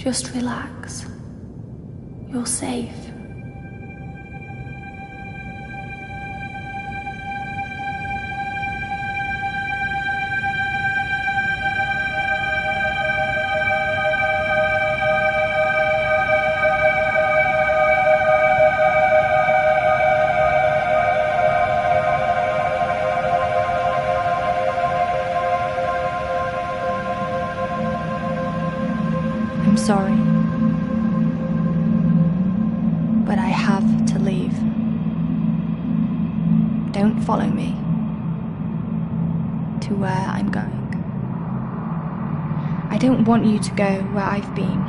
Just relax. You're safe. I'm sorry, but I have to leave. Don't follow me to where I'm going. I don't want you to go where I've been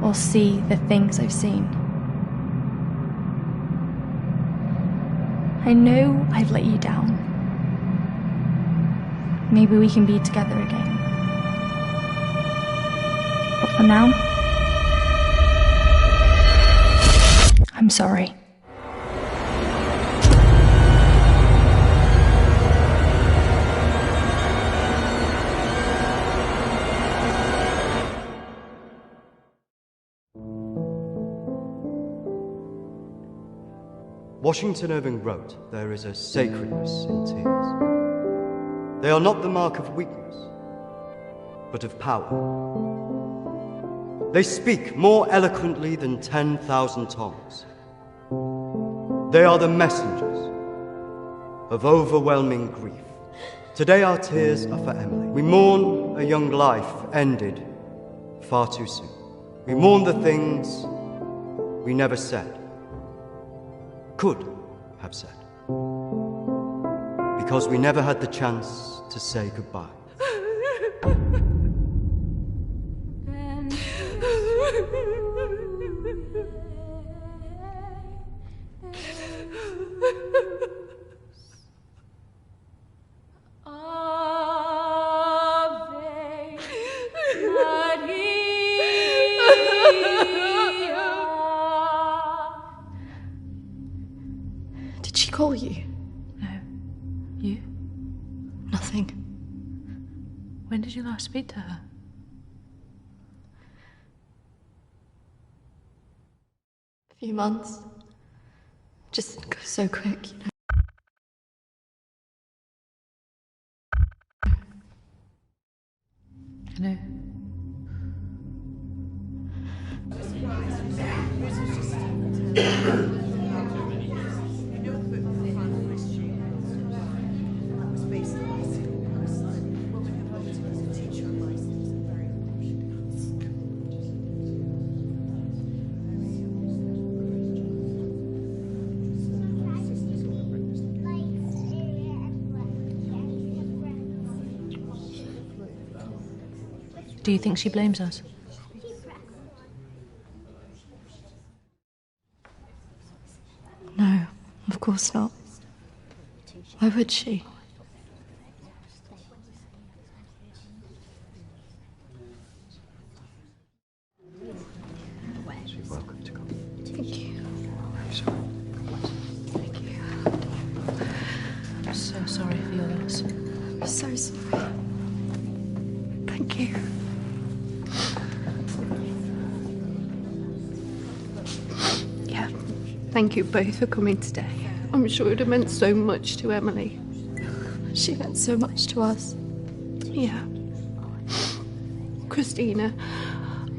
or see the things I've seen. I know I've let you down. Maybe we can be together again. But for now, I'm sorry. Washington Irving wrote, "There is a sacredness in tears. They are not the mark of weakness, but of power. They speak more eloquently than 10,000 tongues. They are the messengers of overwhelming grief. Today our tears are for Emily. We mourn a young life ended far too soon. We mourn the things we never said, could have said, because we never had the chance to say goodbye. Did she call you? No. You? Nothing. When did you last speak to her? A few months. Just goes so quick, you know. I know. Do you think she blames us? No, of course not. Why would she? You're welcome to come. Thank you. I'm sorry. Thank you. I'm so sorry for your loss. I'm so sorry. Thank you. Yeah, thank you both for coming today. I'm sure it would have meant so much to Emily. She meant so much to us. Yeah. Christina,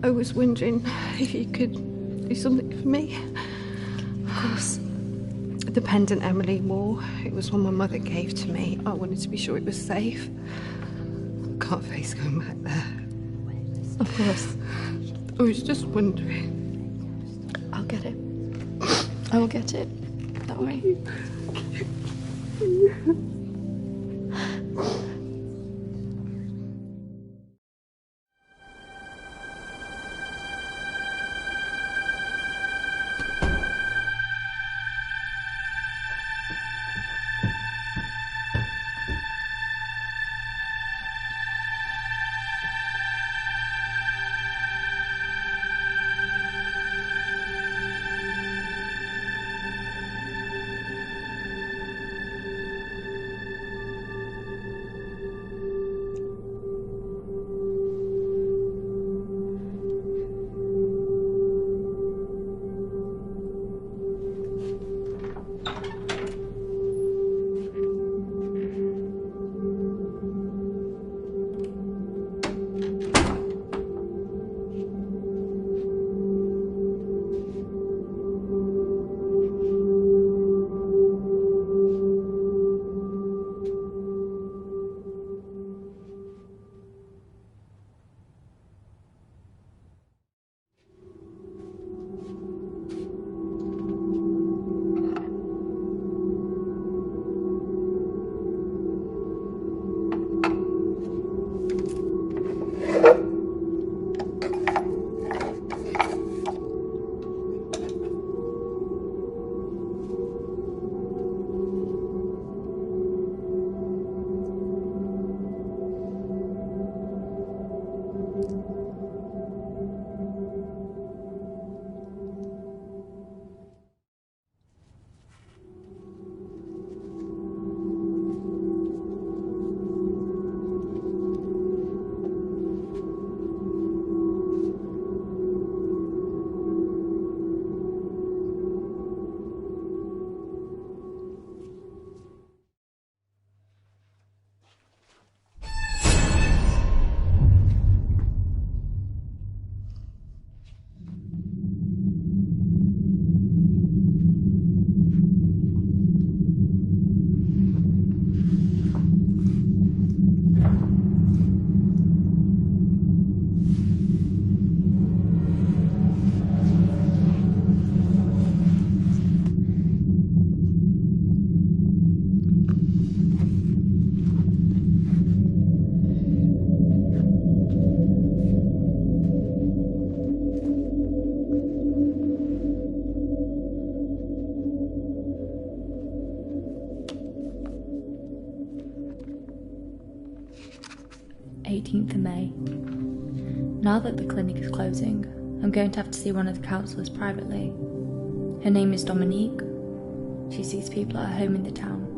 I was wondering if you could do something for me. Of course. The pendant Emily wore, it was one my mother gave to me. I wanted to be sure it was safe. Can't face going back there. Of course. I was just wondering. I'll get it. I will get it. Don't worry. 18th of May. Now that the clinic is closing, I'm going to have to see one of the counsellors privately. Her name is Dominique. She sees people at her home in the town.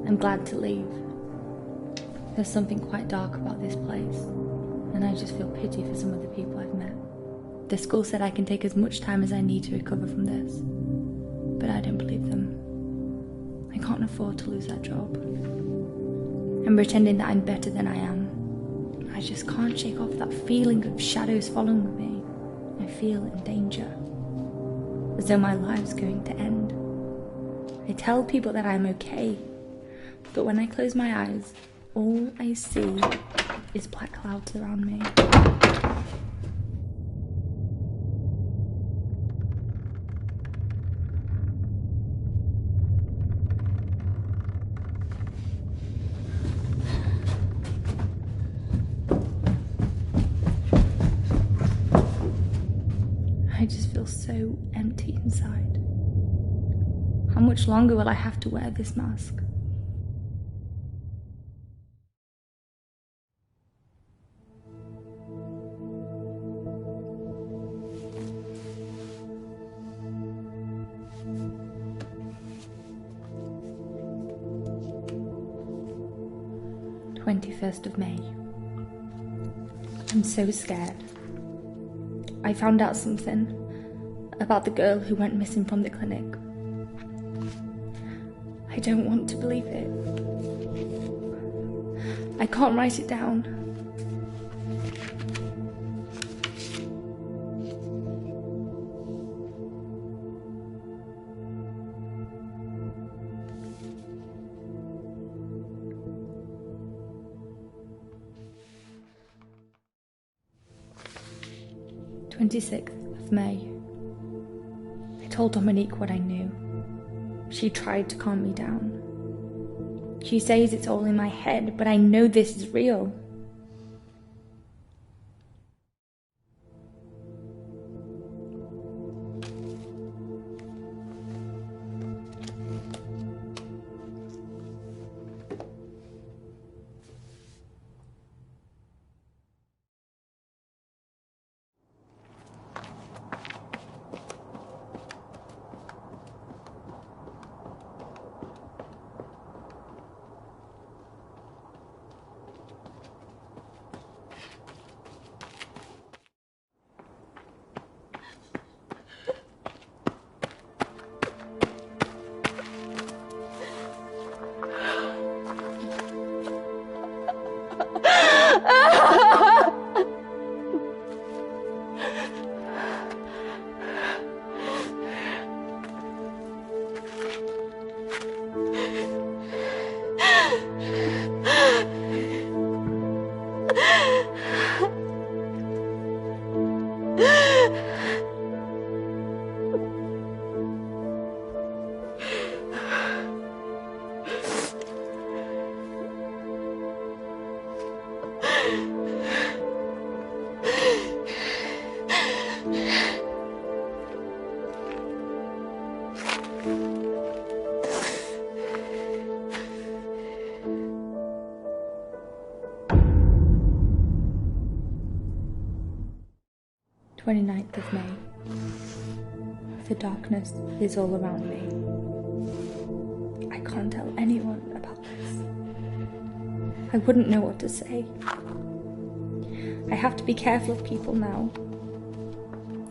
I'm glad to leave. There's something quite dark about this place, and I just feel pity for some of the people I've met. The school said I can take as much time as I need to recover from this, but I don't believe them. I can't afford to lose that job. I'm pretending that I'm better than I am. I just can't shake off that feeling of shadows following me. I feel in danger, as though my life's going to end. I tell people that I'm okay, but when I close my eyes, all I see is black clouds around me. I just feel so empty inside. How much longer will I have to wear this mask? of May. I'm so scared. I found out something about the girl who went missing from the clinic. I don't want to believe it. I can't write it down. of May. I told Dominique what I knew. She tried to calm me down. She says it's all in my head, but I know this is real. of May. The darkness is all around me. I can't tell anyone about this. I wouldn't know what to say. I have to be careful of people now.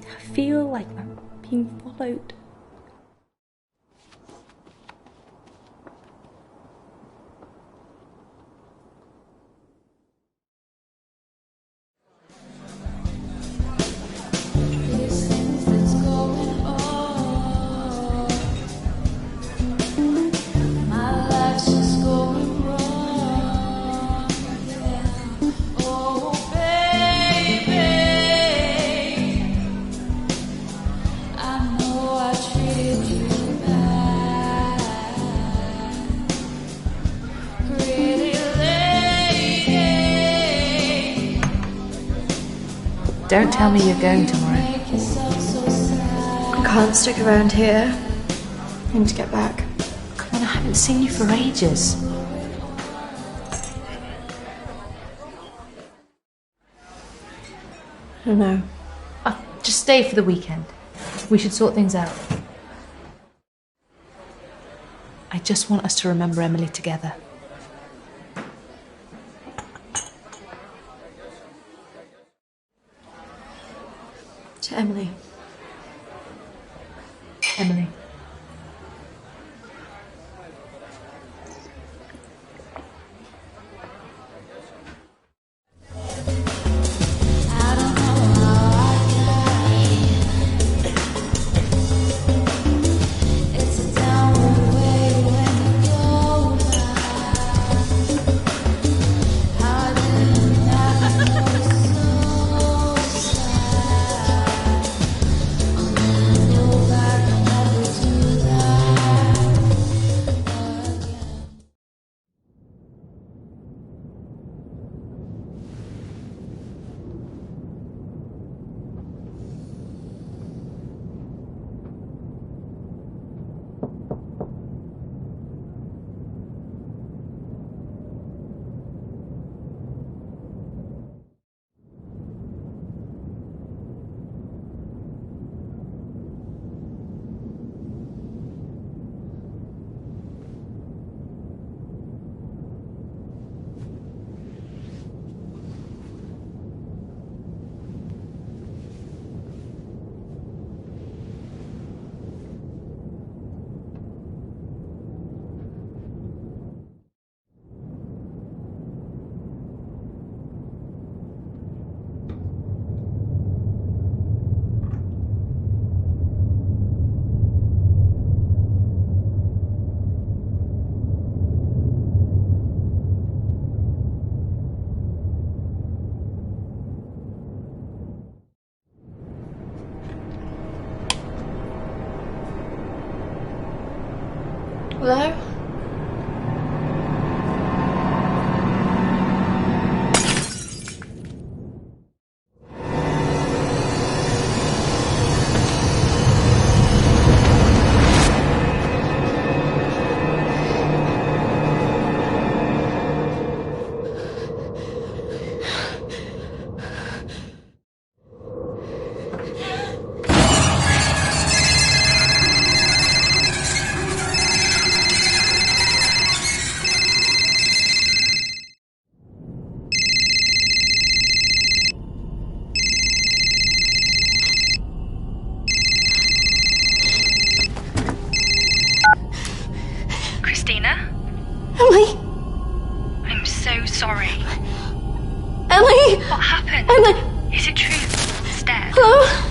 I feel like I'm being followed. Don't tell me you're going tomorrow. I can't stick around here. I need to get back. Come on, I haven't seen you for ages. No. Just stay for the weekend. We should sort things out. I just want us to remember Emily together. To Emily. Emily. Hello? Christina? Emily! I'm so sorry. Emily! What happened? Emily! Is it true? It's dead. Hello?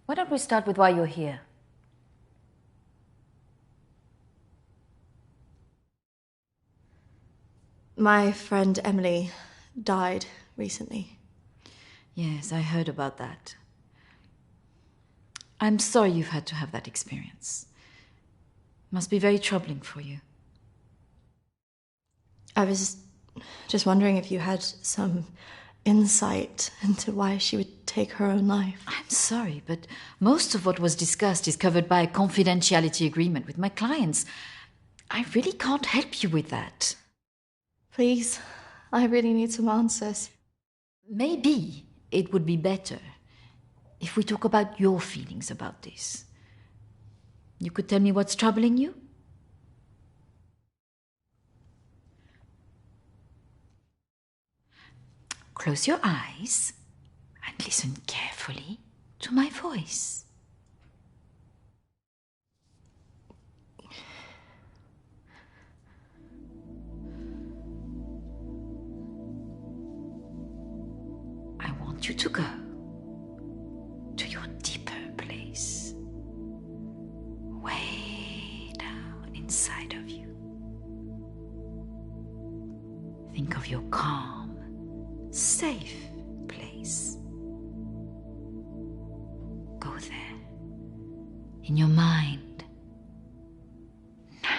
Why don't we start with why you're here? My friend Emily died recently. Yes, I heard about that. I'm sorry you've had to have that experience. Must be very troubling for you. I was just wondering if you had some insight into why she would take her own life. I'm sorry, but most of what was discussed is covered by a confidentiality agreement with my clients. I really can't help you with that. Please, I really need some answers. Maybe it would be better if we talk about your feelings about this. You could tell me what's troubling you? Close your eyes and listen carefully to my voice. you to go to your deeper place, way down inside of you. Think of your calm, safe place. Go there, in your mind, now.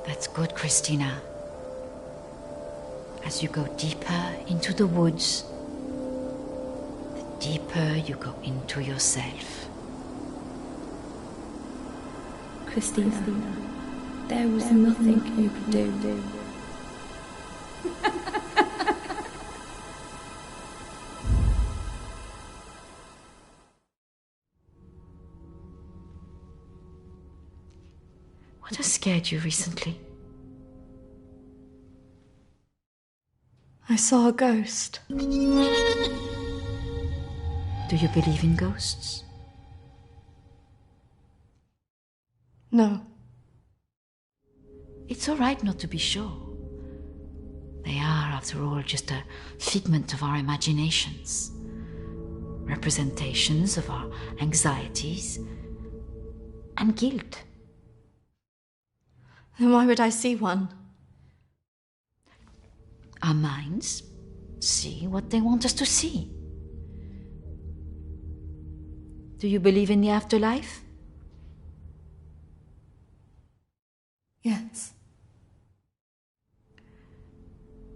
That's good, Christina. As you go deeper into the woods, the deeper you go into yourself. Christina, there was nothing you could do. What has scared you recently? I saw a ghost. Do you believe in ghosts? No. It's all right not to be sure. They are, after all, just a figment of our imaginations, representations of our anxieties and guilt. Then why would I see one? Our minds see what they want us to see. Do you believe in the afterlife? Yes.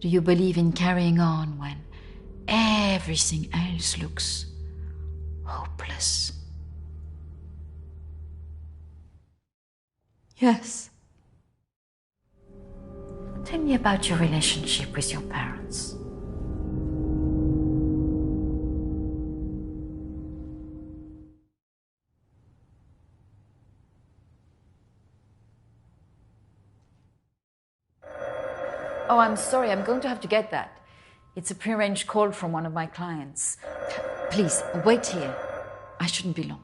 Do you believe in carrying on when everything else looks hopeless? Yes. Tell me about your relationship with your parents. Oh, I'm sorry, I'm going to have to get that. It's a prearranged call from one of my clients. Please, wait here. I shouldn't be long.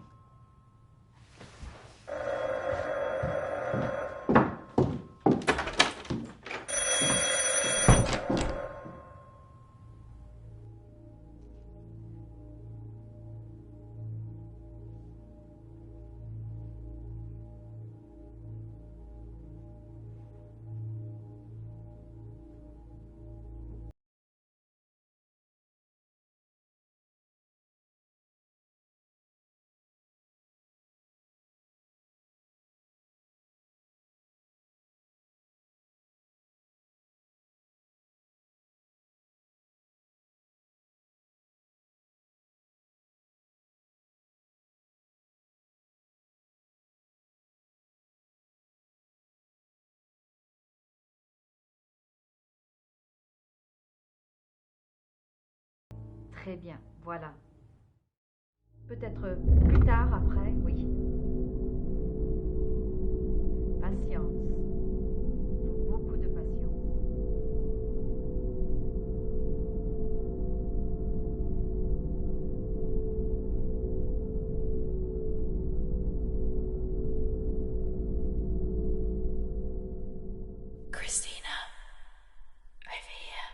Très bien, voilà. Peut-être plus tard, après, oui. Patience. Beaucoup de patience. Christina, over here.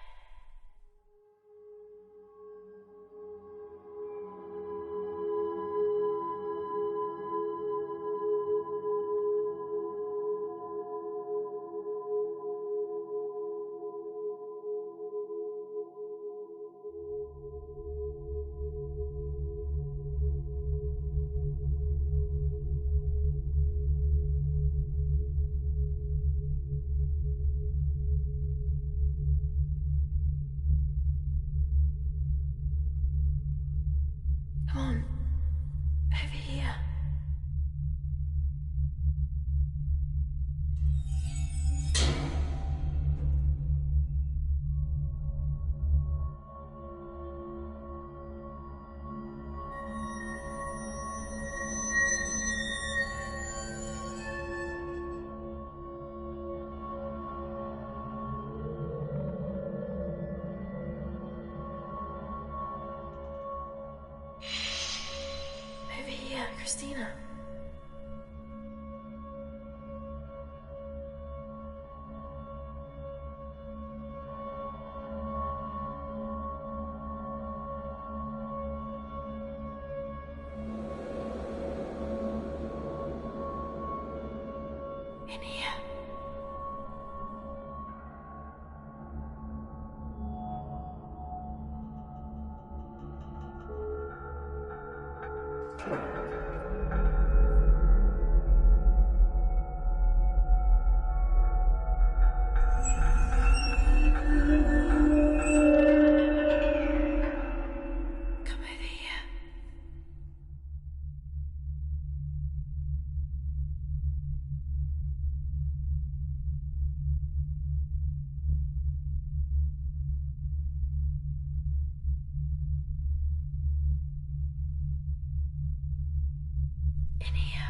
In here. Come over here. In here.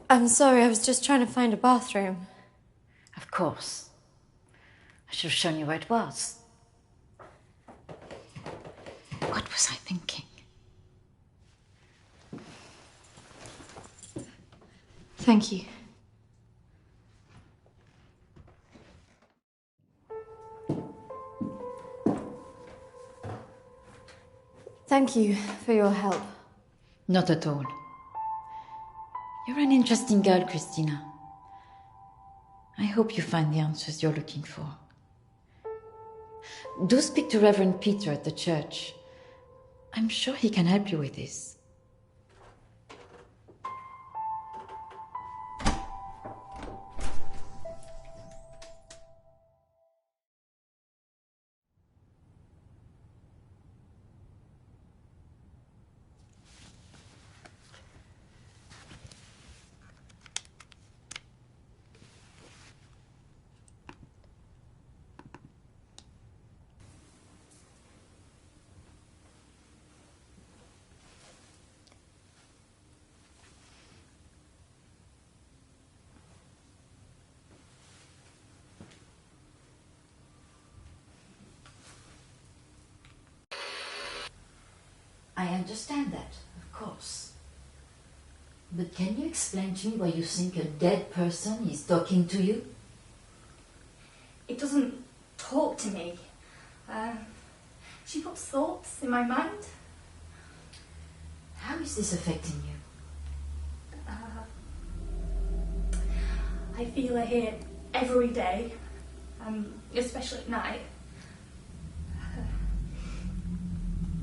I'm sorry, I was just trying to find a bathroom. Of course. I should have shown you where it was. What was I thinking? Thank you. Thank you for your help. Not at all. You're an interesting girl, Christina. I hope you find the answers you're looking for. Do speak to Reverend Peter at the church. I'm sure he can help you with this. I understand that, of course. But can you explain to me why you think a dead person is talking to you? It doesn't talk to me. She puts thoughts in my mind. How is this affecting you? I feel her here every day, especially at night.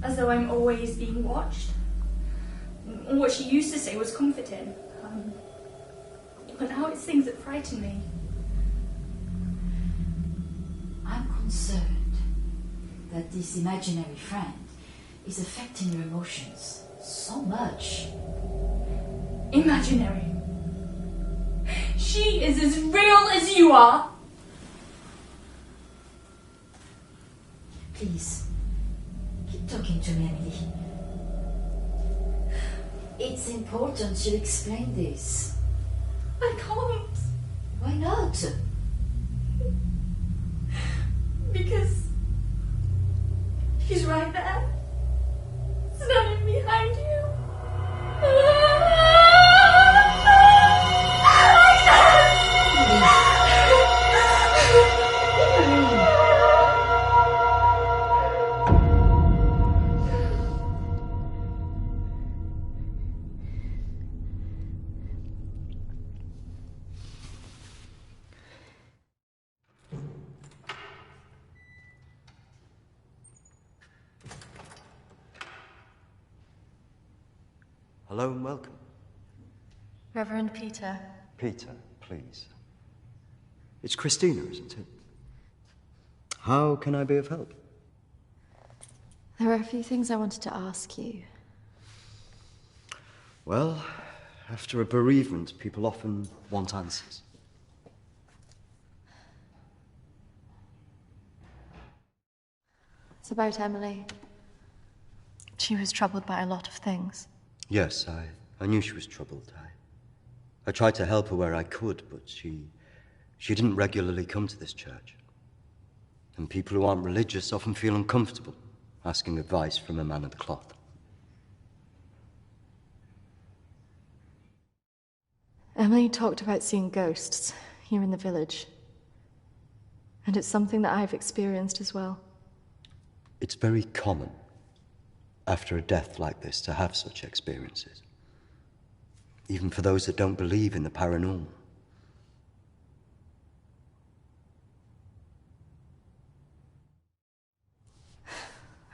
As though I'm always being watched. What she used to say was comforting. But now it's things that frighten me. I'm concerned that this imaginary friend is affecting your emotions so much. Imaginary. She is as real as you are. Please, keep talking to me, Emily. It's important you explain this. I can't. Why not? Because she's right there, standing behind you. Hello and welcome. Reverend Peter. Peter, please. It's Christina, isn't it? How can I be of help? There are a few things I wanted to ask you. Well, after a bereavement, people often want answers. It's about Emily. She was troubled by a lot of things. Yes, I knew she was troubled. I tried to help her where I could, but she didn't regularly come to this church. And people who aren't religious often feel uncomfortable asking advice from a man of the cloth. Emily talked about seeing ghosts here in the village. And it's something that I've experienced as well. It's very common, after a death like this, to have such experiences. Even for those that don't believe in the paranormal.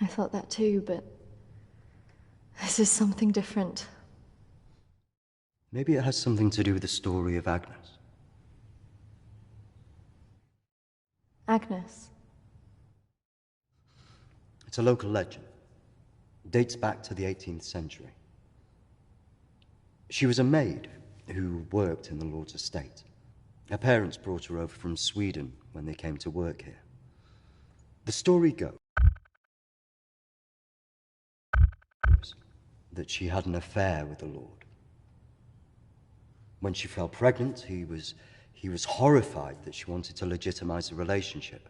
I thought that too, but this is something different. Maybe it has something to do with the story of Agnes. Agnes? It's a local legend. It dates back to the 18th century. She was a maid who worked in the Lord's estate. Her parents brought her over from Sweden when they came to work here. The story goes that she had an affair with the Lord. When she fell pregnant, he was horrified that she wanted to legitimize the relationship.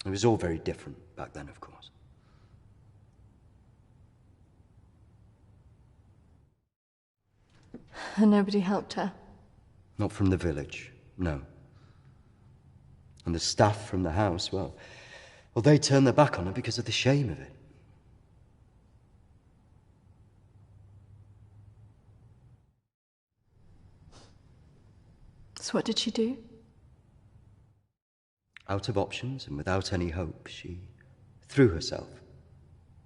It was all very different back then, of course. And nobody helped her? Not from the village, no. And the staff from the house, well, they turned their back on her because of the shame of it. So what did she do? Out of options and without any hope, she threw herself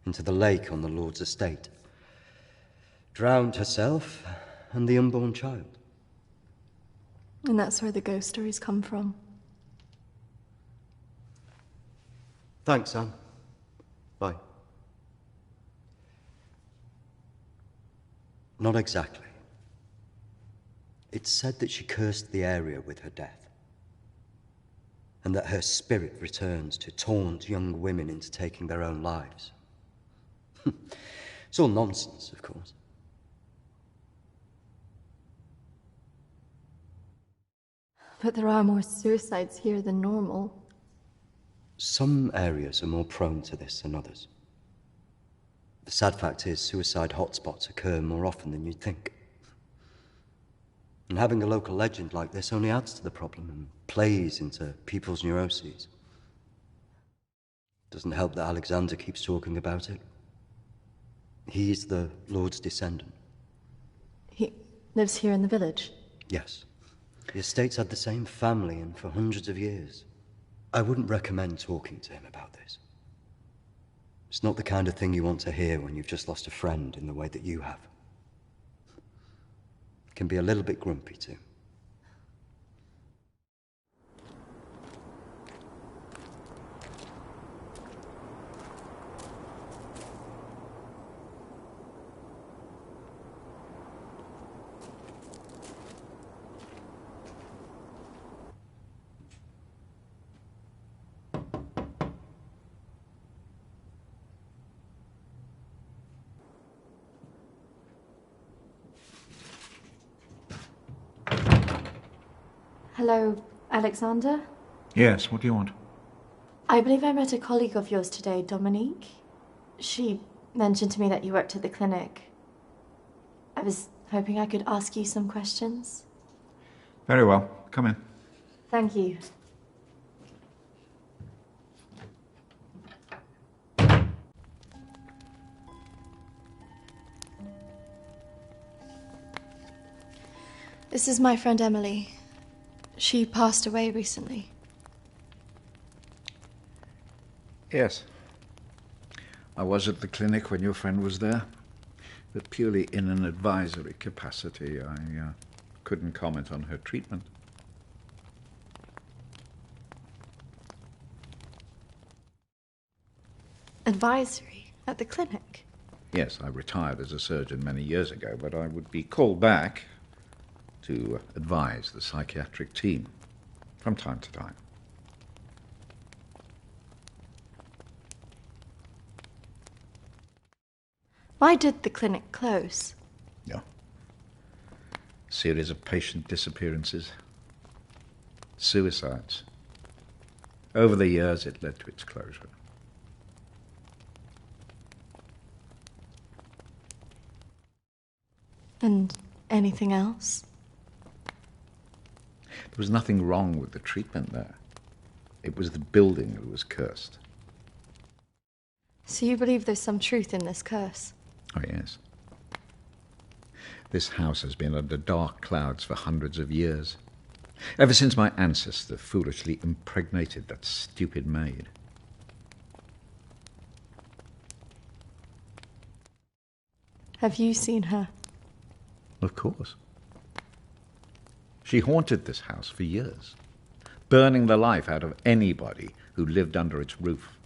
into the lake on the Lord's estate, drowned herself and the unborn child. And that's where the ghost stories come from. Thanks, Anne. Bye. Not exactly. It's said that she cursed the area with her death, and that her spirit returns to taunt young women into taking their own lives. It's all nonsense, of course. But there are more suicides here than normal. Some areas are more prone to this than others. The sad fact is, suicide hotspots occur more often than you'd think. And having a local legend like this only adds to the problem and plays into people's neuroses. Doesn't help that Alexander keeps talking about it. He's the Lord's descendant. He lives here in the village? Yes. The estate's had the same family and for hundreds of years. I wouldn't recommend talking to him about this. It's not the kind of thing you want to hear when you've just lost a friend in the way that you have. It can be a little bit grumpy too. Hello, Alexander? Yes, what do you want? I believe I met a colleague of yours today, Dominique. She mentioned to me that you worked at the clinic. I was hoping I could ask you some questions. Very well. Come in. Thank you. This is my friend Emily. She passed away recently. Yes. I was at the clinic when your friend was there, but purely in an advisory capacity. I couldn't comment on her treatment. Advisory? At the clinic? Yes, I retired as a surgeon many years ago, but I would be called back to advise the psychiatric team from time to time. Why did the clinic close? Yeah. Series of patient disappearances, suicides, Over the years, it led to its closure. And anything else? There was nothing wrong with the treatment there. It was the building that was cursed. So you believe there's some truth in this curse? Oh, yes. This house has been under dark clouds for hundreds of years. Ever since my ancestor foolishly impregnated that stupid maid. Have you seen her? Of course. She haunted this house for years, burning the life out of anybody who lived under its roof.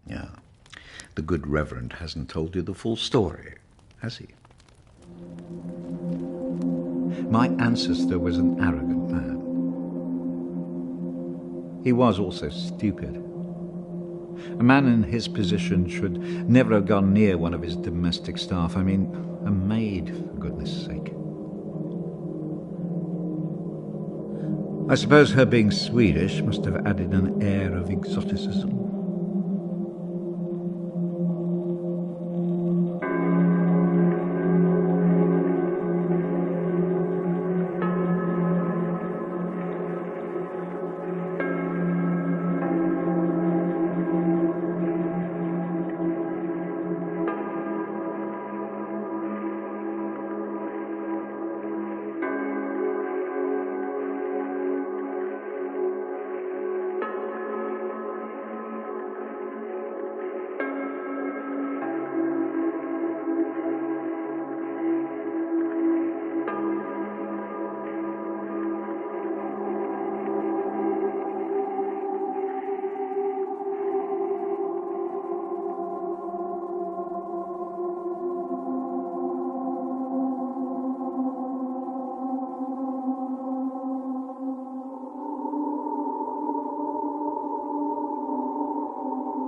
Yeah, the good Reverend hasn't told you the full story, has he? My ancestor was an arrogant man. He was also stupid. A man in his position should never have gone near one of his domestic staff. I mean, a maid, for goodness sake. I suppose her being Swedish must have added an air of exoticism.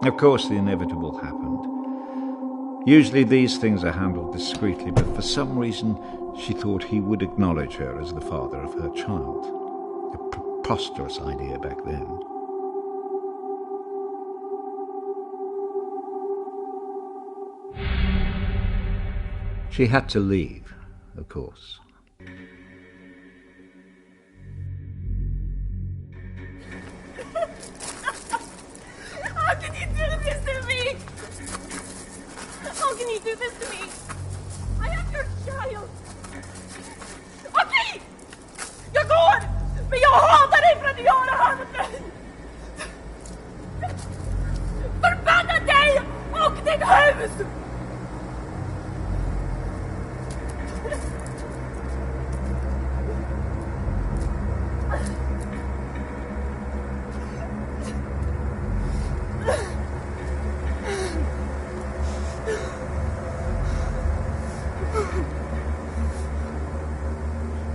Of course, the inevitable happened. Usually these things are handled discreetly, but for some reason she thought he would acknowledge her as the father of her child. A preposterous idea back then. She had to leave, of course. How can you do this to me? How can you do this to me? I am your child. Okej! Jag går! Men jag hatar dig för att du gör det här mot mig! Förbanna dig och ditt hus!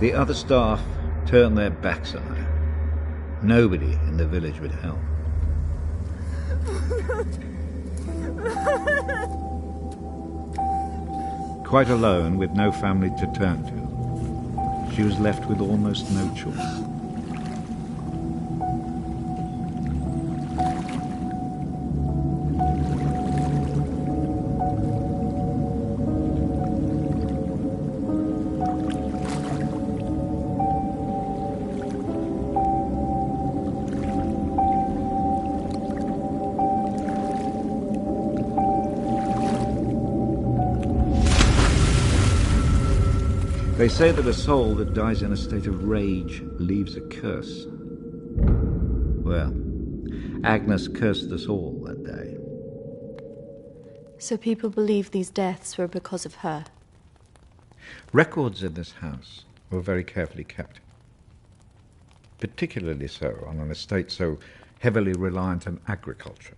The other staff turned their backs on her. Nobody in the village would help. Quite alone, with no family to turn to, she was left with almost no choice. They say that a soul that dies in a state of rage leaves a curse. Well, Agnes cursed us all that day. So people believe these deaths were because of her? Records in this house were very carefully kept. Particularly so on an estate so heavily reliant on agriculture.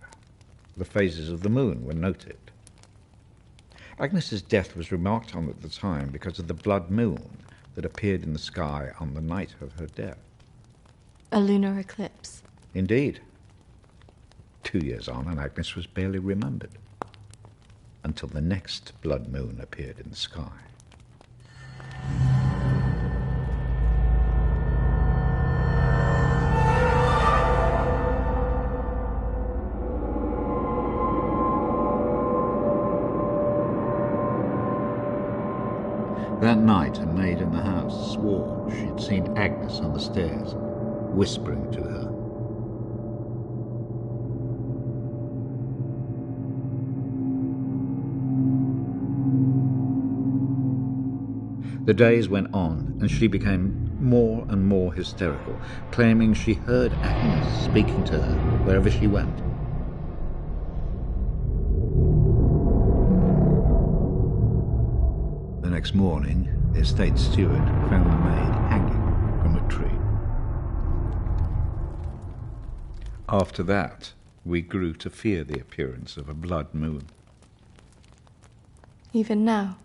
The phases of the moon were noted. Agnes's death was remarked on at the time because of the blood moon that appeared in the sky on the night of her death. A lunar eclipse? Indeed. 2 years on, and Agnes was barely remembered, until the next blood moon appeared in the sky. That night, a maid in the house swore she'd seen Agnes on the stairs, whispering to her. The days went on, and she became more and more hysterical, claiming she heard Agnes speaking to her wherever she went. The next morning, the estate steward found the maid hanging from a tree. After that, we grew to fear the appearance of a blood moon. Even now?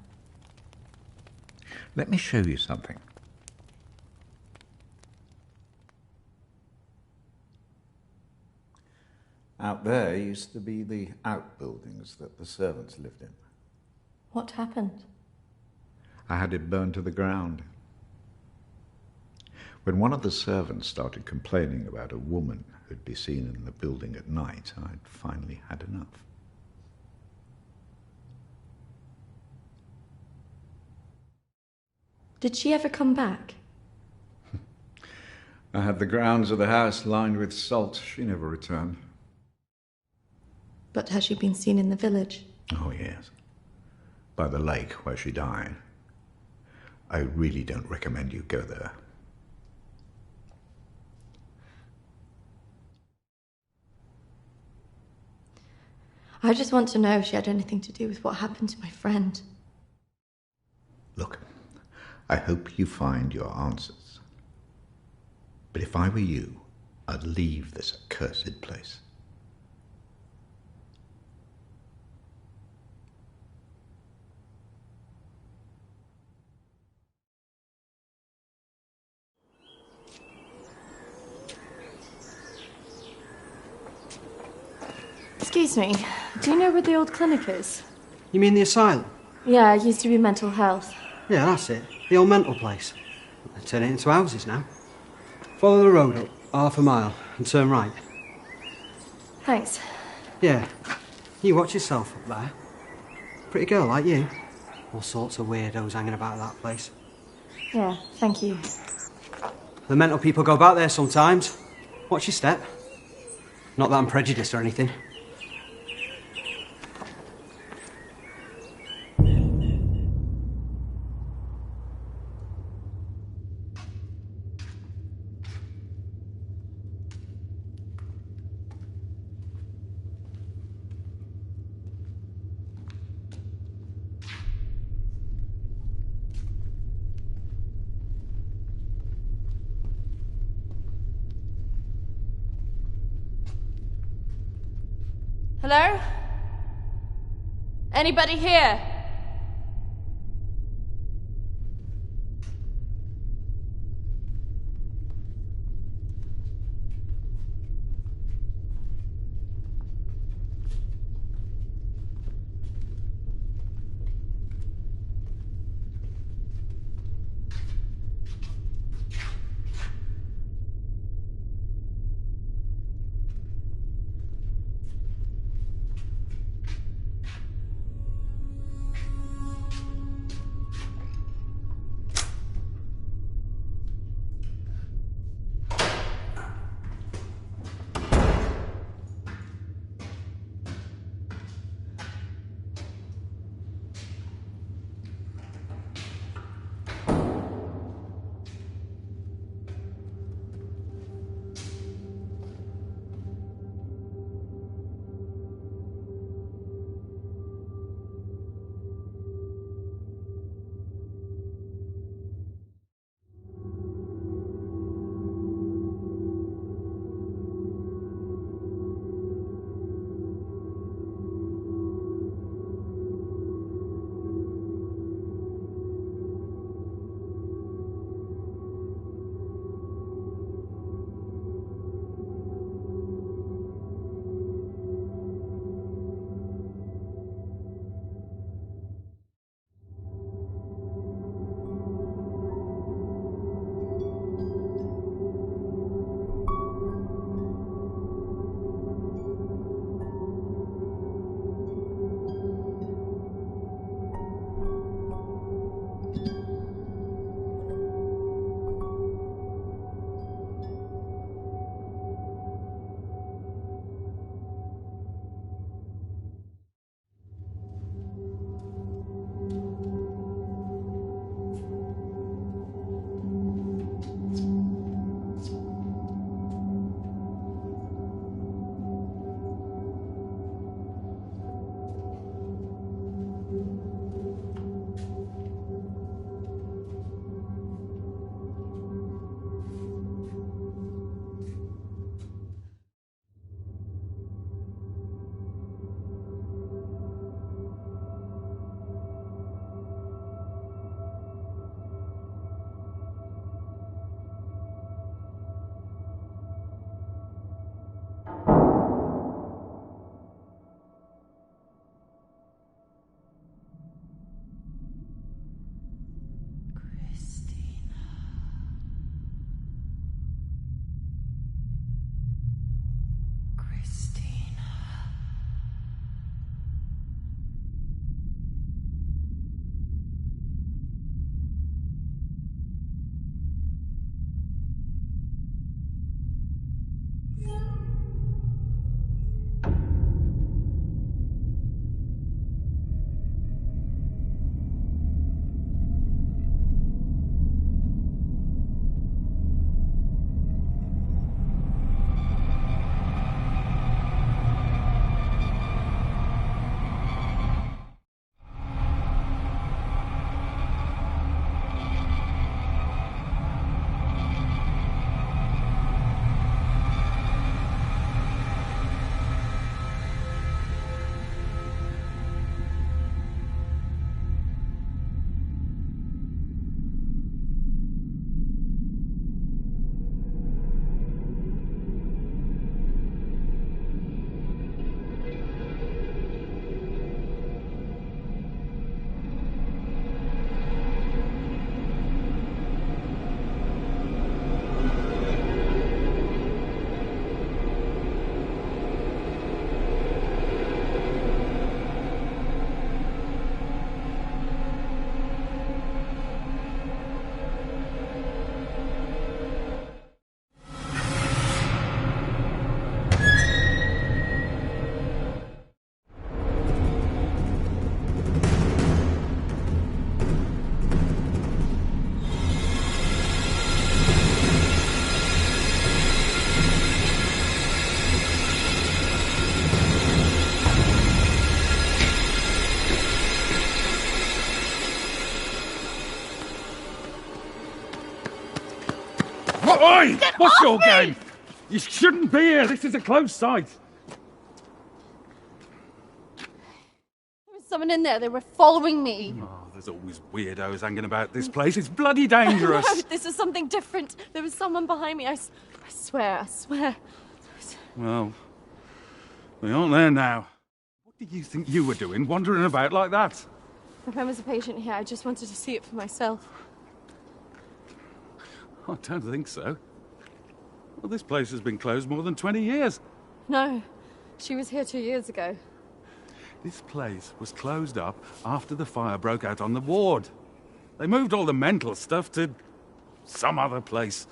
Let me show you something. Out there used to be the outbuildings that the servants lived in. What happened? I had it burned to the ground. When one of the servants started complaining about a woman who'd be seen in the building at night, I'd finally had enough. Did she ever come back? I had the grounds of the house lined with salt. She never returned. But has she been seen in the village? Oh, yes. By the lake where she died. I really don't recommend you go there. I just want to know if she had anything to do with what happened to my friend. Look, I hope you find your answers. But if I were you, I'd leave this accursed place. Excuse me, do you know where the old clinic is? You mean the asylum? Yeah, it used to be mental health. Yeah, that's it. The old mental place. They turn it into houses now. Follow the road up, half a mile, and turn right. Thanks. Yeah. You watch yourself up there. Pretty girl like you. All sorts of weirdos hanging about that place. Yeah, thank you. The mental people go about there sometimes. Watch your step. Not that I'm prejudiced or anything. Hello? Anybody here? Oi! Get What's off your me! game? You shouldn't be here. This is a closed site. There was someone in there. They were following me. Oh, there's always weirdos hanging about this place. It's bloody dangerous. No, this is something different. There was someone behind me. I swear. Well, we aren't there now. What did you think you were doing, wandering about like that? My friend was a patient here. I just wanted to see it for myself. I don't think so. Well, this place has been closed more than 20 years. No, she was here 2 years ago. This place was closed up after the fire broke out on the ward. They moved all the mental stuff to some other place.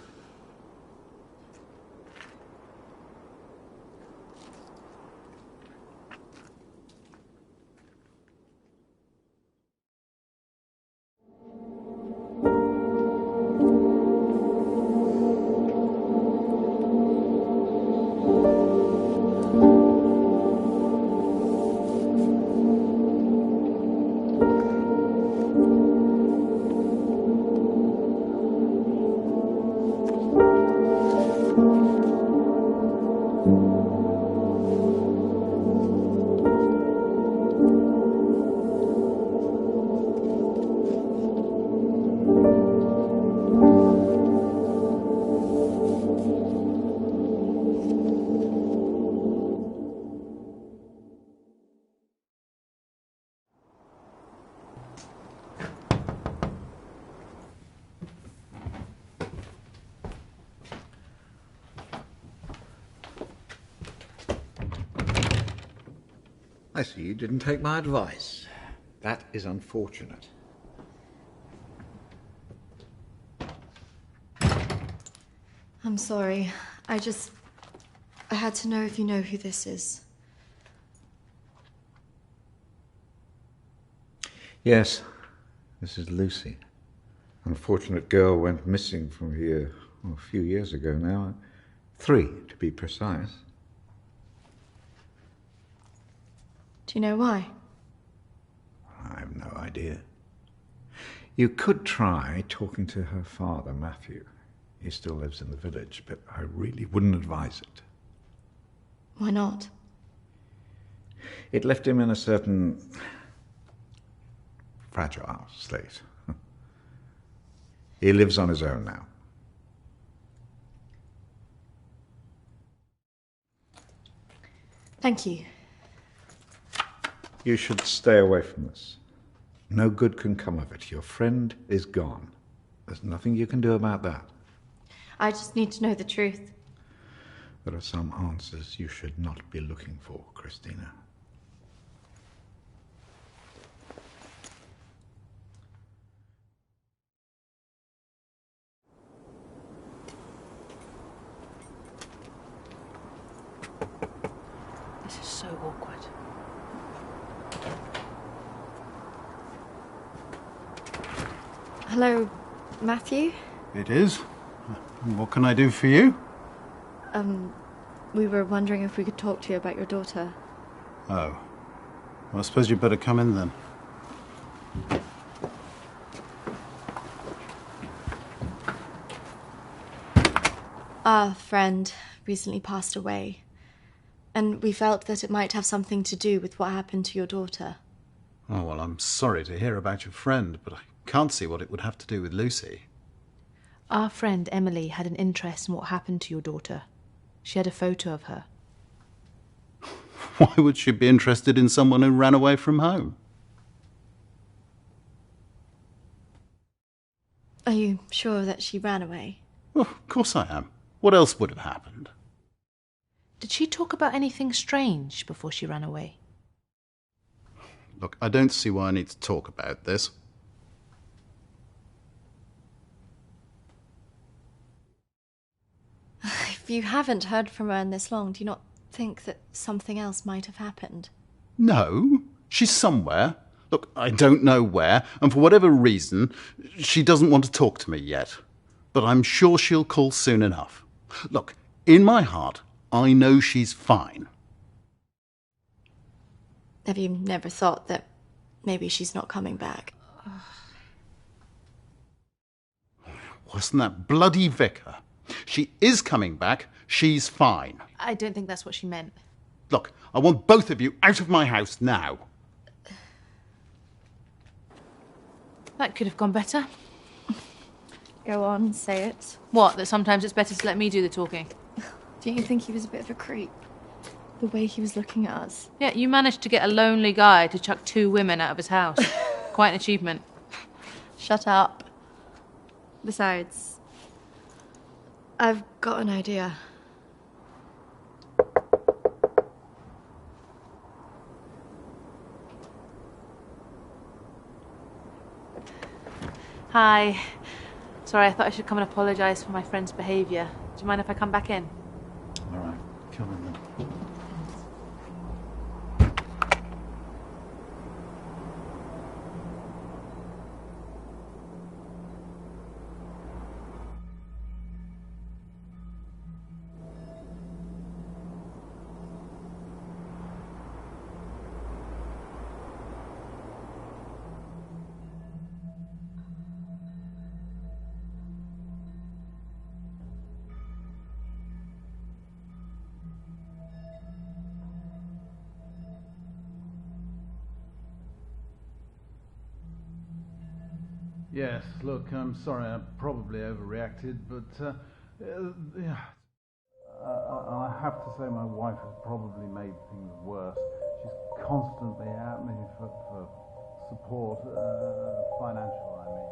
I see you didn't take my advice. That is unfortunate. I'm sorry. I had to know if you know who this is. Yes, this is Lucy. Unfortunate girl went missing from here a few years ago now. 3, to be precise. Do you know why? I have no idea. You could try talking to her father, Matthew. He still lives in the village, but I really wouldn't advise it. Why not? It left him in a certain fragile state. He lives on his own now. Thank you. You should stay away from this. No good can come of it. Your friend is gone. There's nothing you can do about that. I just need to know the truth. There are some answers you should not be looking for, Christina. This is so awkward. Hello, Matthew? It is. What can I do for you? We were wondering if we could talk to you about your daughter. Oh. Well, I suppose you'd better come in then. Our friend recently passed away, and we felt that it might have something to do with what happened to your daughter. Oh, well, I'm sorry to hear about your friend, but I can't see what it would have to do with Lucy. Our friend Emily had an interest in what happened to your daughter. She had a photo of her. Why would she be interested in someone who ran away from home? Are you sure that she ran away? Well, of course I am. What else would have happened? Did she talk about anything strange before she ran away? Look, I don't see why I need to talk about this. If you haven't heard from her in this long, do you not think that something else might have happened? No, she's somewhere. Look, I don't know where, and for whatever reason, she doesn't want to talk to me yet. But I'm sure she'll call soon enough. Look, in my heart, I know she's fine. Have you never thought that maybe she's not coming back? Wasn't that bloody vicar? She is coming back. She's fine. I don't think that's what she meant. Look, I want both of you out of my house now. That could have gone better. Go on, say it. What, that sometimes it's better to let me do the talking? Don't you think he was a bit of a creep? The way he was looking at us. Yeah, you managed to get a lonely guy to chuck 2 women out of his house. Quite an achievement. Shut up. Besides, I've got an idea. Hi. Sorry, I thought I should come and apologise for my friend's behaviour. Do you mind if I come back in? All right, come in then. Yes, look, I'm sorry, I probably overreacted, but yeah, I have to say my wife has probably made things worse. She's constantly at me for support, financial, I mean.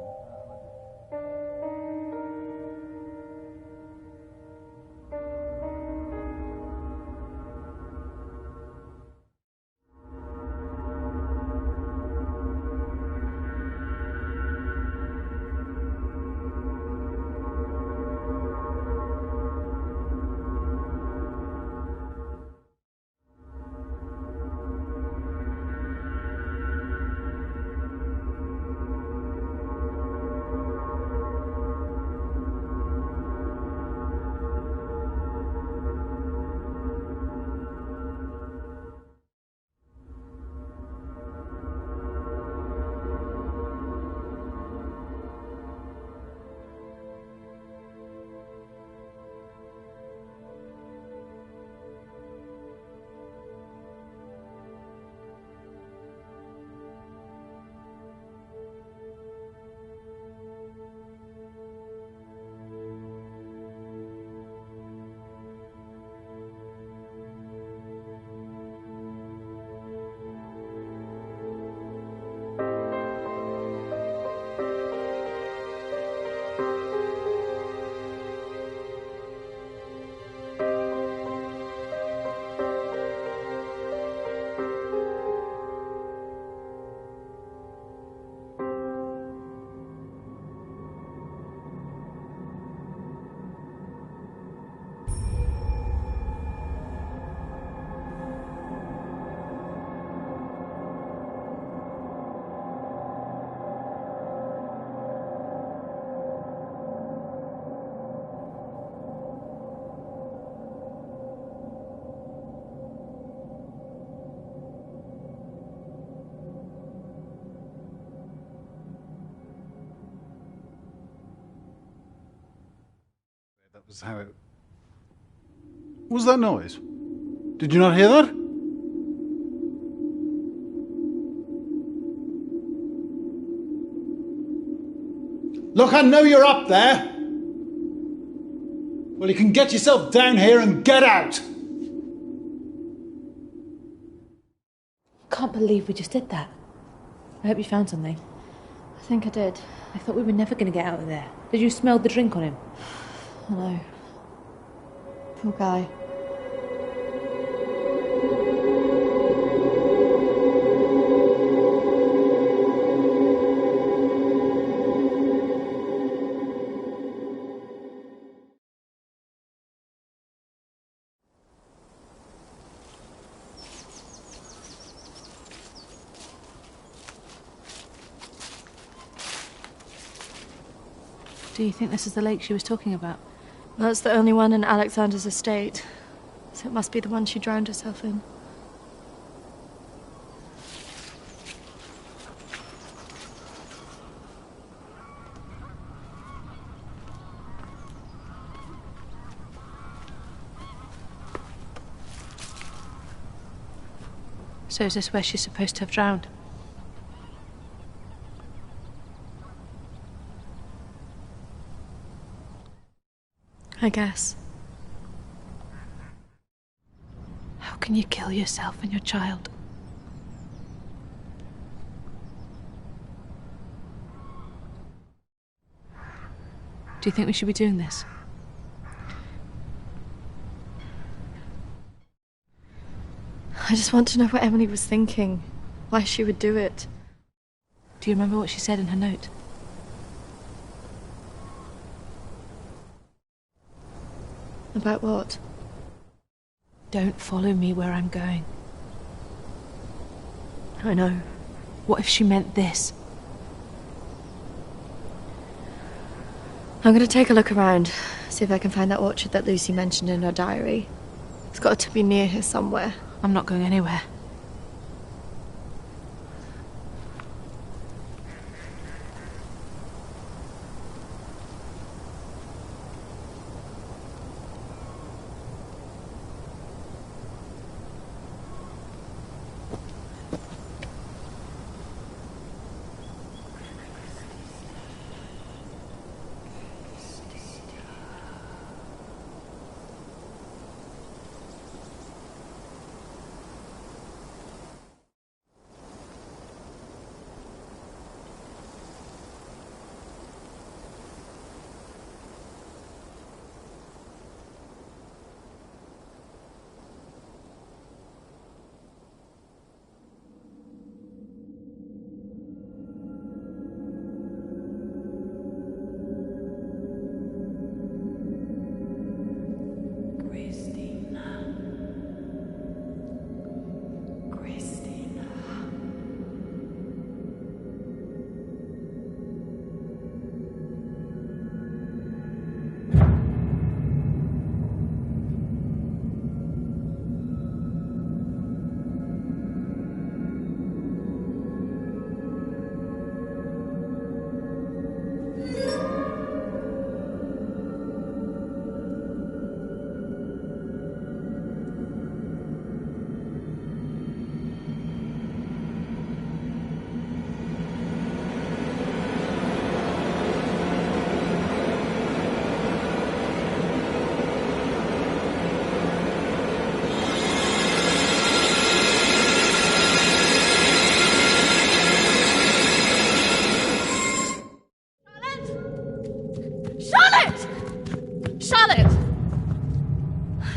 That was how it... What was that noise? Did you not hear that? Look, I know you're up there. Well, you can get yourself down here and get out. Can't believe we just did that. I hope you found something. I think I did. I thought we were never going to get out of there. Did you smell the drink on him? I know. Poor guy. Do you think this is the lake she was talking about? That's the only one in Alexander's estate, so it must be the one she drowned herself in. So is this where she's supposed to have drowned? I guess. How can you kill yourself and your child? Do you think we should be doing this? I just want to know what Emily was thinking. Why she would do it. Do you remember what she said in her note? About what? Don't follow me where I'm going. I know. What if she meant this? I'm going to take a look around, see if I can find that orchard that Lucy mentioned in her diary. It's got to be near here somewhere. I'm not going anywhere.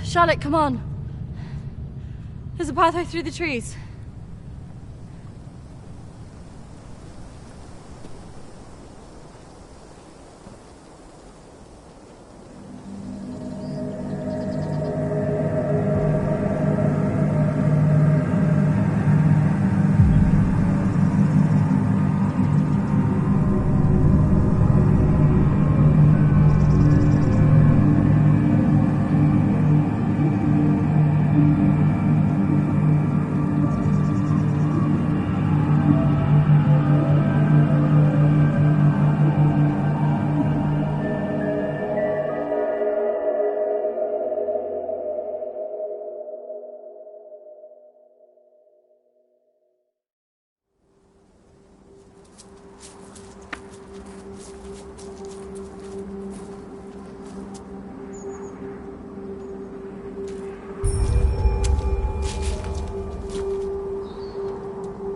Charlotte, come on. There's a pathway through the trees.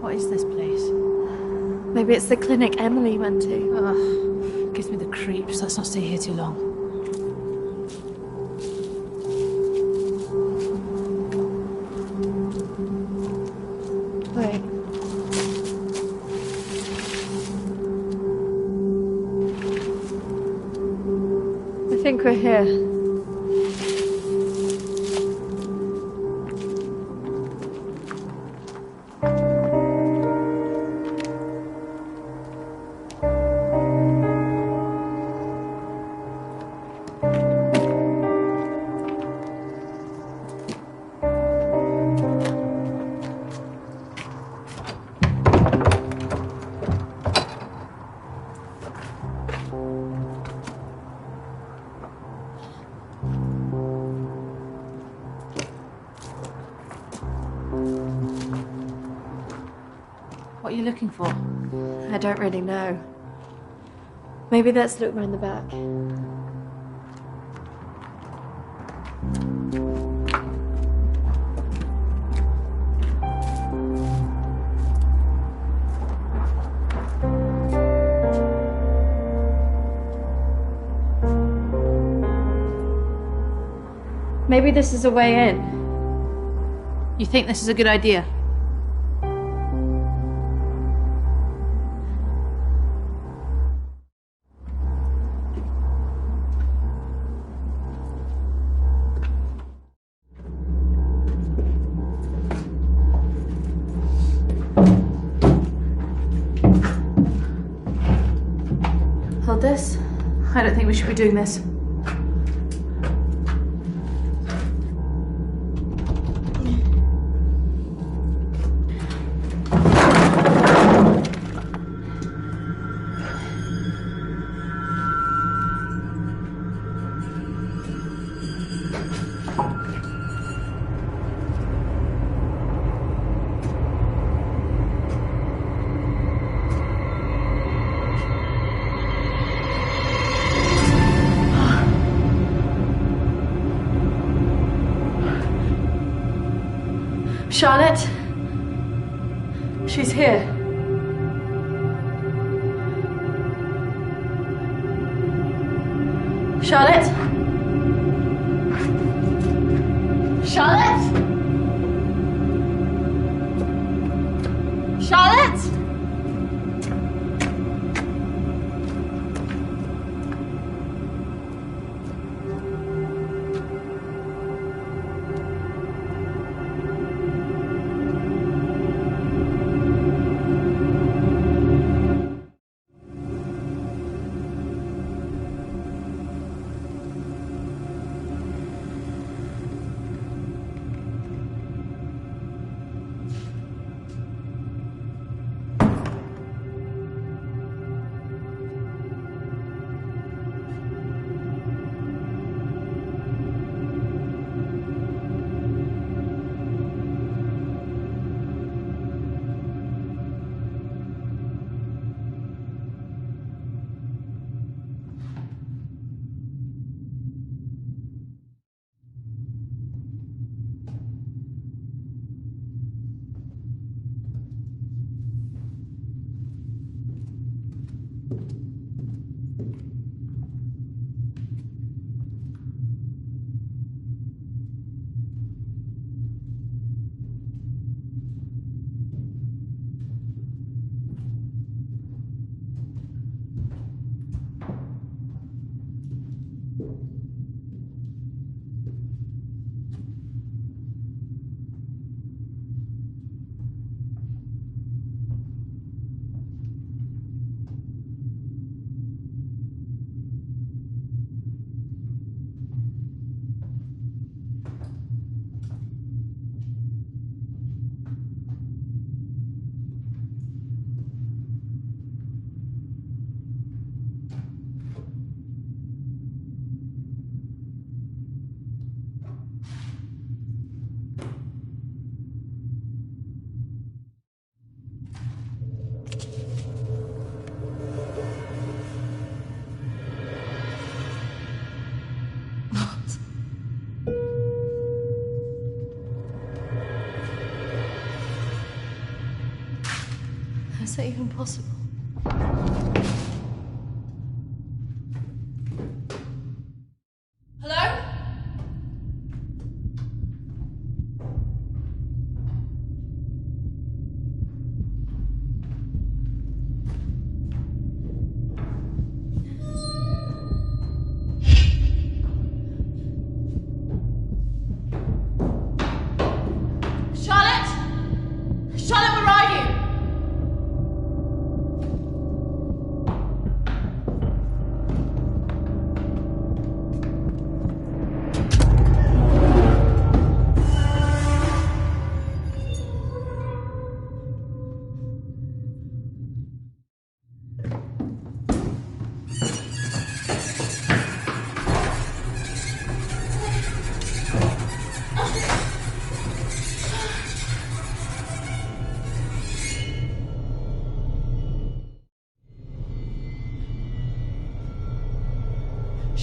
What is this place? Maybe it's the clinic Emily went to. Ugh, gives me the creeps. Let's not stay here too long. Wait. I think we're here. What are you looking for? I don't really know. Maybe let's look round the back. Maybe this is a way in. You think this is a good idea? Hold this. I don't think we should be doing this. Charlotte? She's here. Charlotte? Charlotte? Charlotte? Is that even possible? Hello? Charlotte? Charlotte, where are you?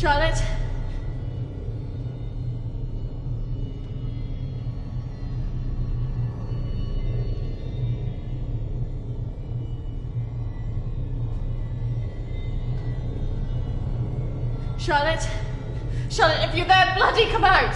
Charlotte? Charlotte? Charlotte, if you're there, bloody come out!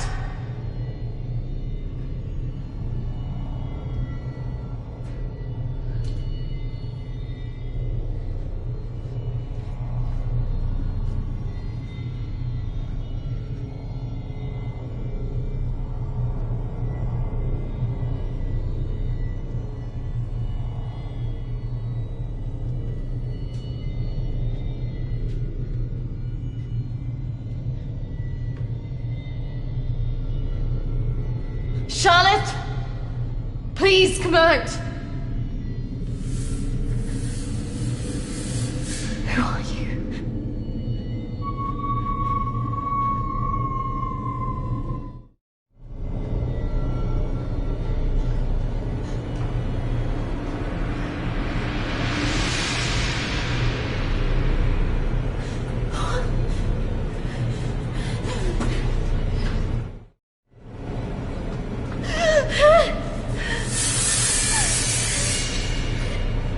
Charlotte! Please come out! Who are you?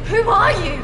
Who are you?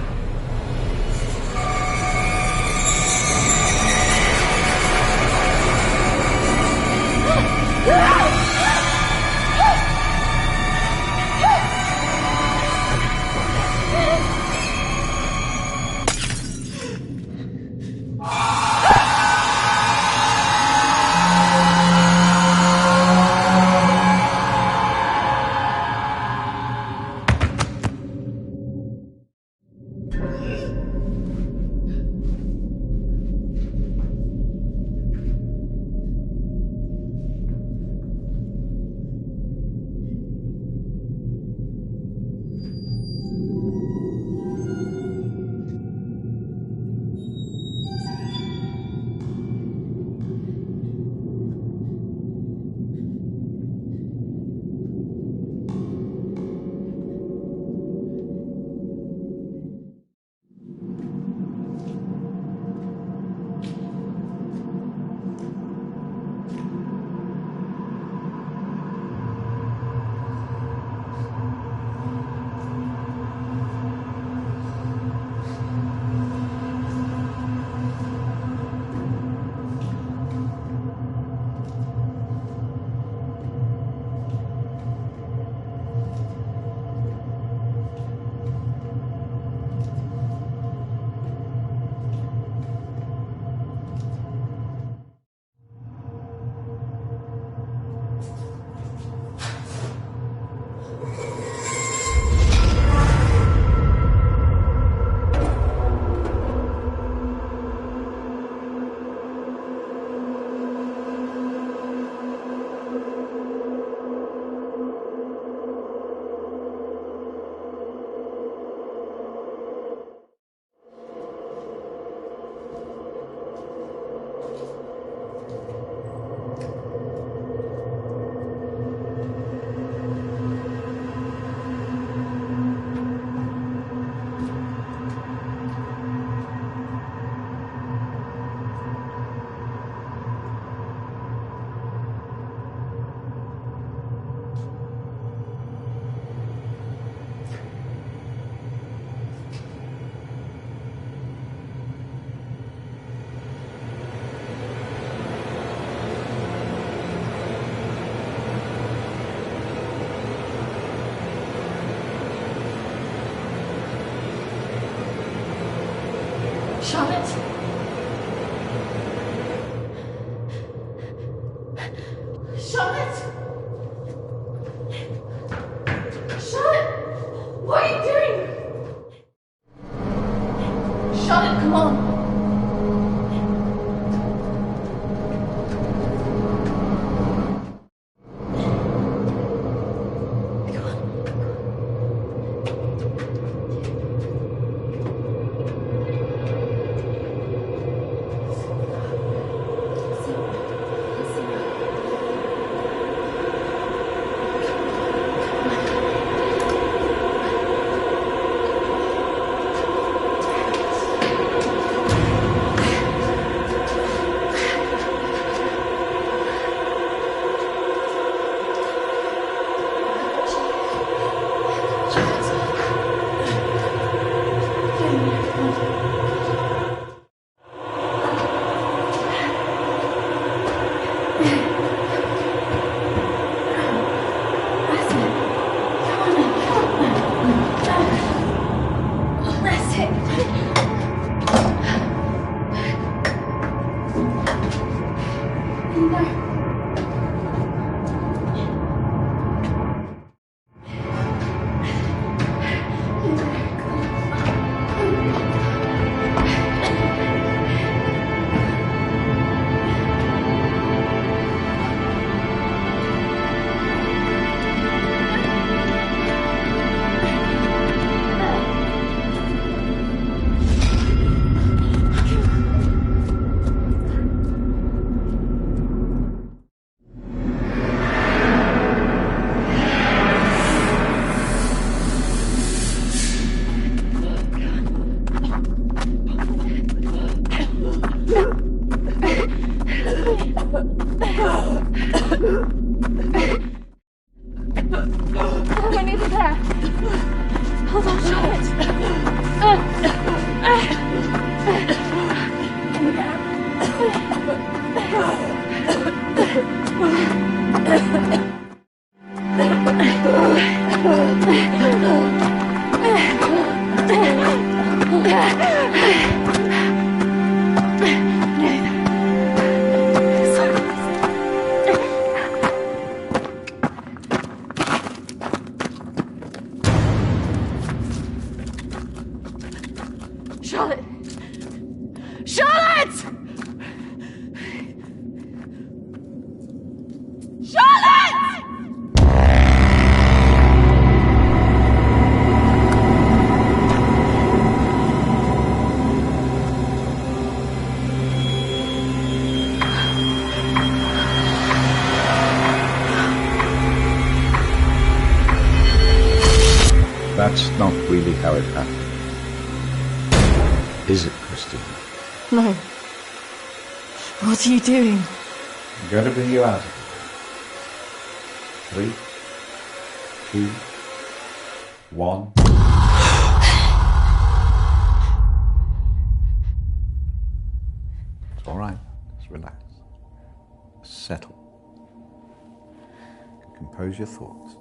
Charlotte? Charlotte? Charlotte? What are you doing? Charlotte, come on. there. Hold on, Charlotte. Charlotte! Charlotte! Charlotte! That's not really how it happened. Is it, Christine? No. What are you doing? I'm going to bring you out of here. 3, 2, 1. It's all right. Just relax. Settle. Compose your thoughts.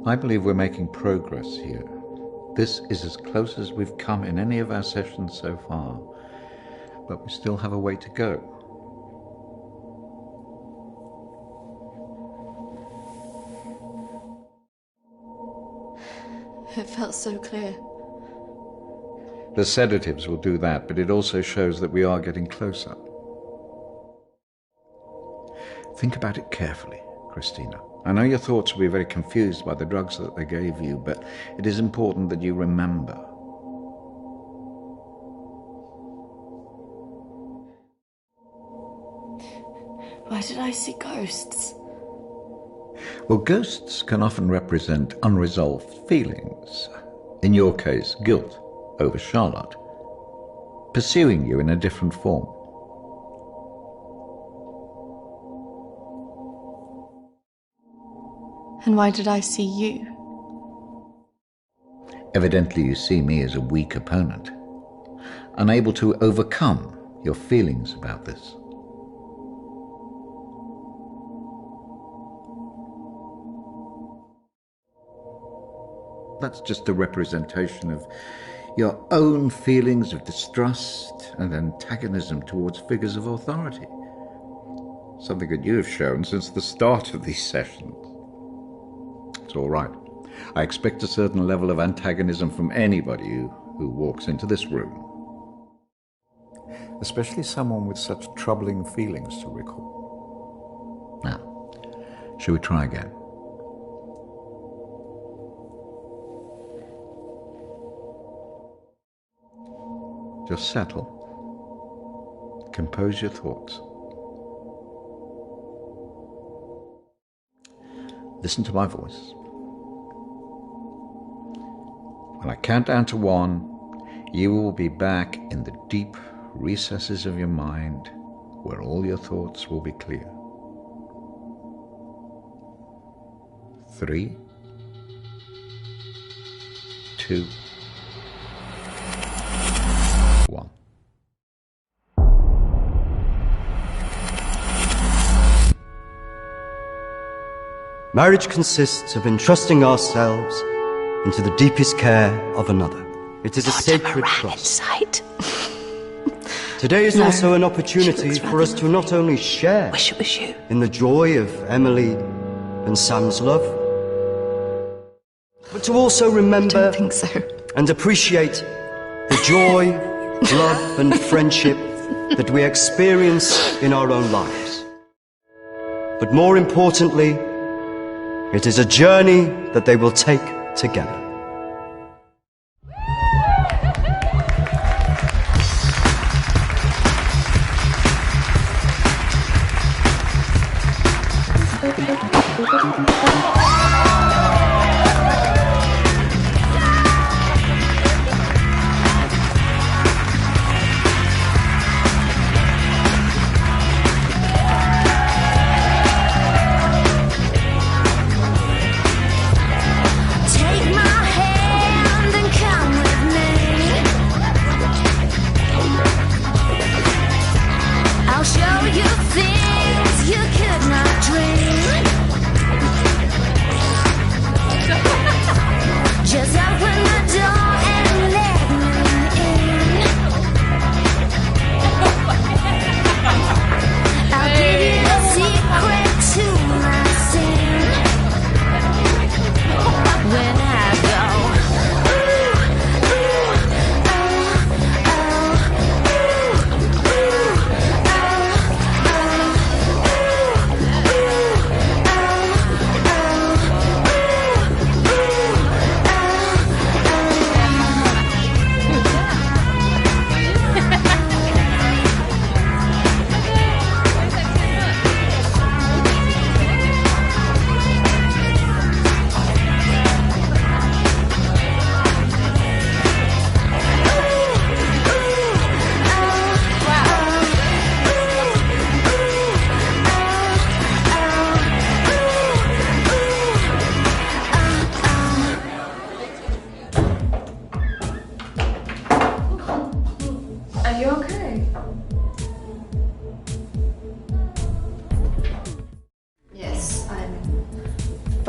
I believe we're making progress here. This is as close as we've come in any of our sessions so far, but we still have a way to go. It felt so clear. The sedatives will do that, but it also shows that we are getting closer. Think about it carefully, Christina. I know your thoughts will be very confused by the drugs that they gave you, but it is important that you remember. Why did I see ghosts? Well, ghosts can often represent unresolved feelings. In your case, guilt over Charlotte, pursuing you in a different form. And why did I see you? Evidently you see me as a weak opponent, unable to overcome your feelings about this. That's just a representation of your own feelings of distrust and antagonism towards figures of authority. Something that you have shown since the start of these sessions. It's all right. I expect a certain level of antagonism from anybody who walks into this room. Especially someone with such troubling feelings to recall. Now, shall we try again? Just settle. Compose your thoughts. Listen to my voice. When I count down to 1, you will be back in the deep recesses of your mind where all your thoughts will be clear. 3, 2, 1. Marriage consists of entrusting ourselves into the deepest care of another. It is a sacred trust. Today is also an opportunity for us to not only share in the joy of Emily and Sam's love, but to also remember and appreciate the joy, love and friendship that we experience in our own lives. But more importantly, it is a journey that they will take together.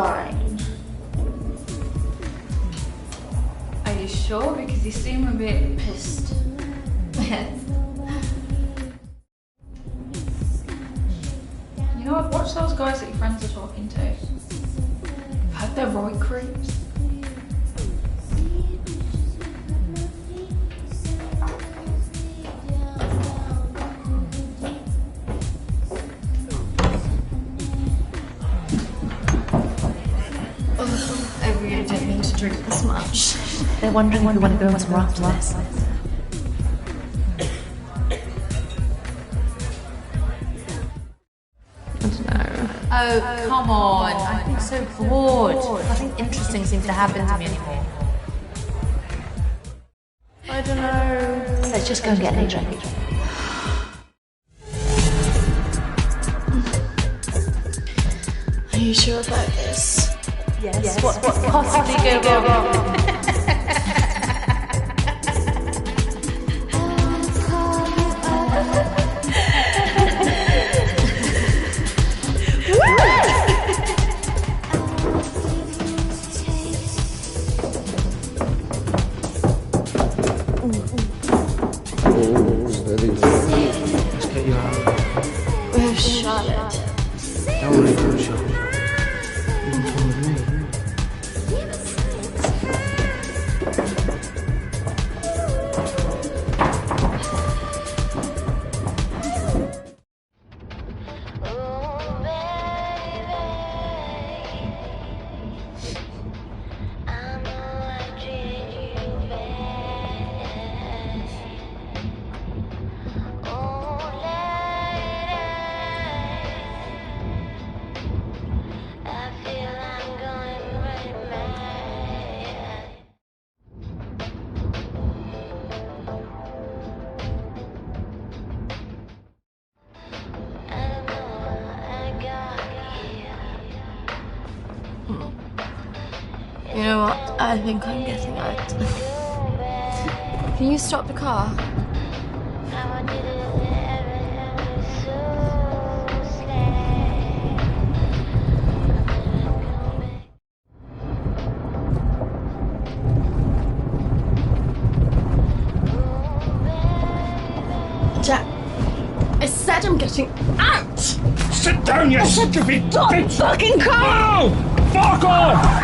fine. Are you sure? Because you seem a bit pissed. You know, I've watched those guys that your friends are talking to. I've heard they're right creeps. I really didn't mean to drink this much. They're wondering if you want to go somewhere after this. Oh, come on. I've been so bored. Nothing interesting seems to happen to me anymore. I don't know. Let's just go and get a drink. Are you sure about this? Yes. What could possibly go wrong? Let's get you out. Where's Charlotte? Don't worry about Charlotte. You can come with me. You know what? I think I'm getting out. Can you stop the car? Jack, I said I'm getting out! Sit down, you stupid Stop bitch! fucking car! No! Fuck off!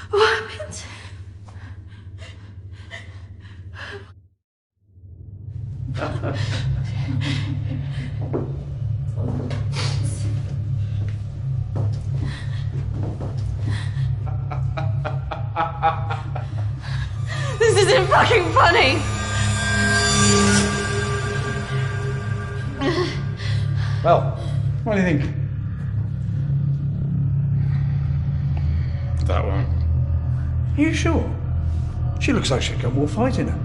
What happened? This isn't fucking funny! Well, what do you think? That one. Are you sure? She looks like she's got more fight in her.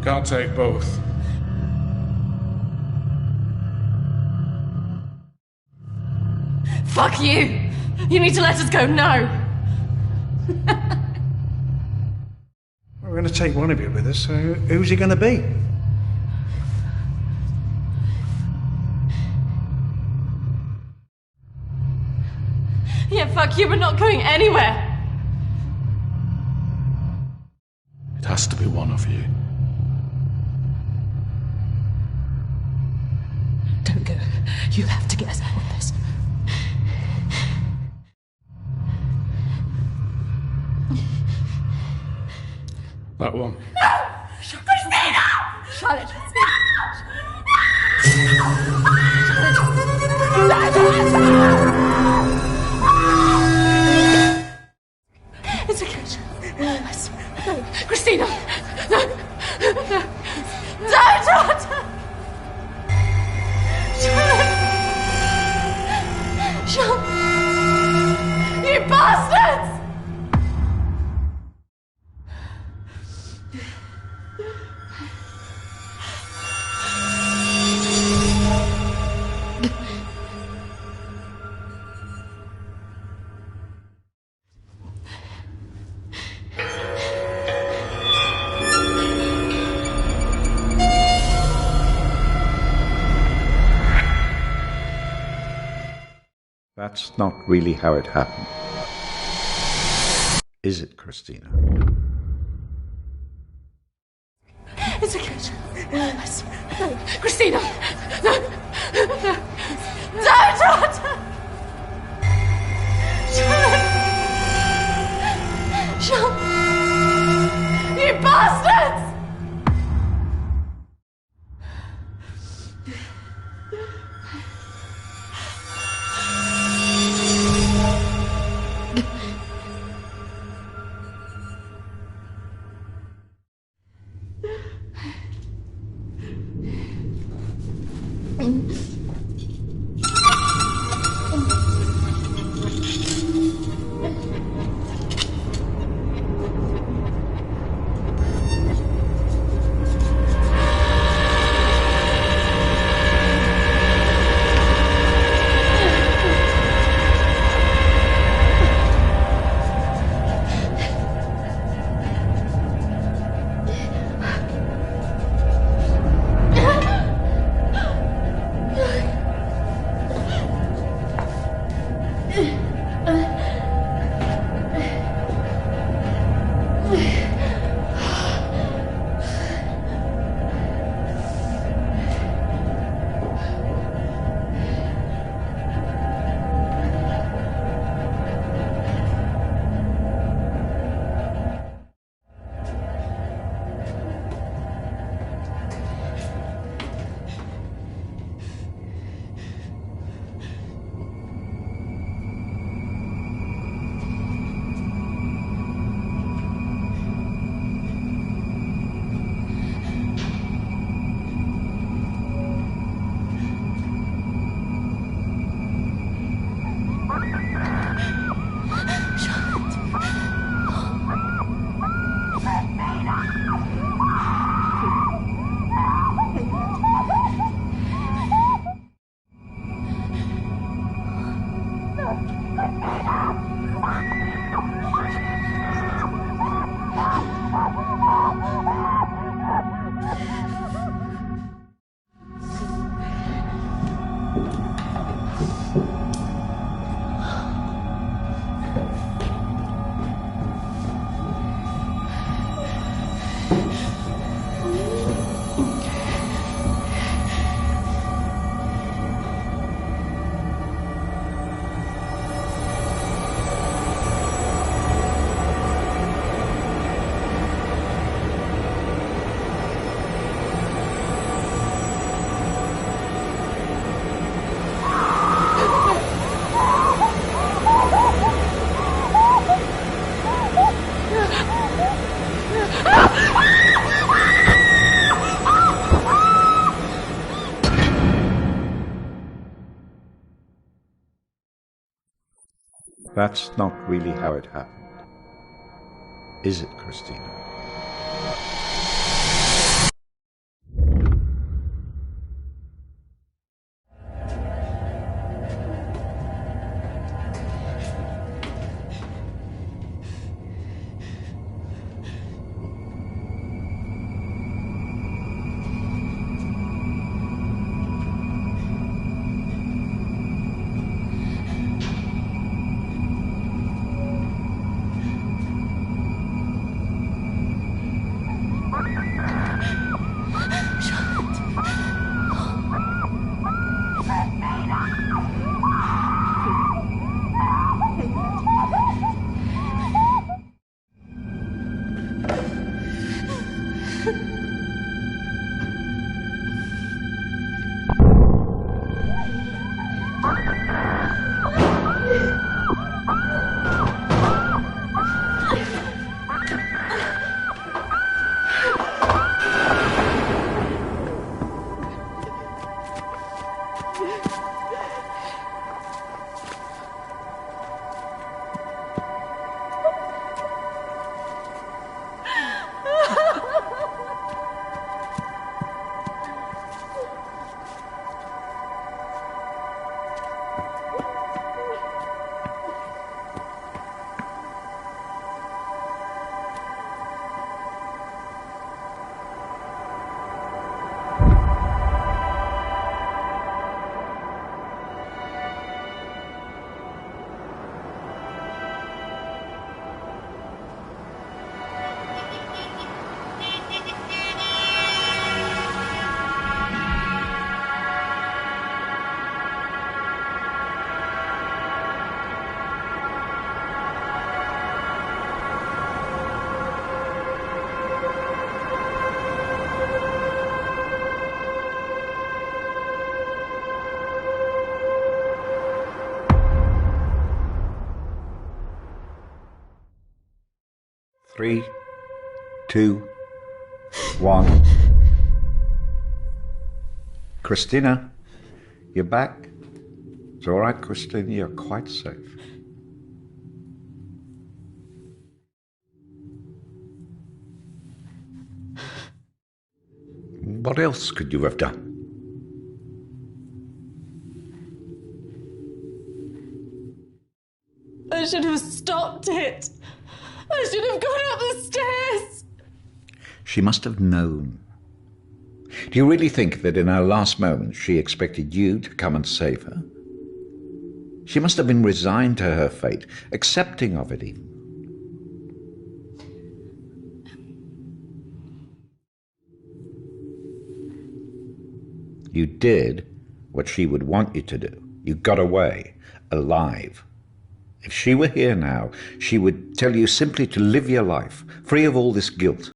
Can't take both. Fuck you! You need to let us go now! We're going to take one of you with us, so who's he going to be? Yeah, fuck you, we're not going anywhere! It has to be one of you. Don't go. You have to get us out of this. That one. Christina! Charlotte! It's okay. I swear. No. Christina! No! No! Don't! Charlotte! You bastards! That's not really how it happened. Is it, Christina? It's okay. I swear. No. Christina! No! No! Don't! Charlotte! You bastards! That's not really how it happened. Is it, Christina? Three, two, one. Christina, you're back. It's all right, Christina, you're quite safe. What else could you have done? I should have stopped it. I should have gone up the stairs. She must have known. Do you really think that in her last moments she expected you to come and save her? She must have been resigned to her fate, accepting of it even. You did what she would want you to do. You got away, alive. If she were here now, she would tell you simply to live your life, free of all this guilt.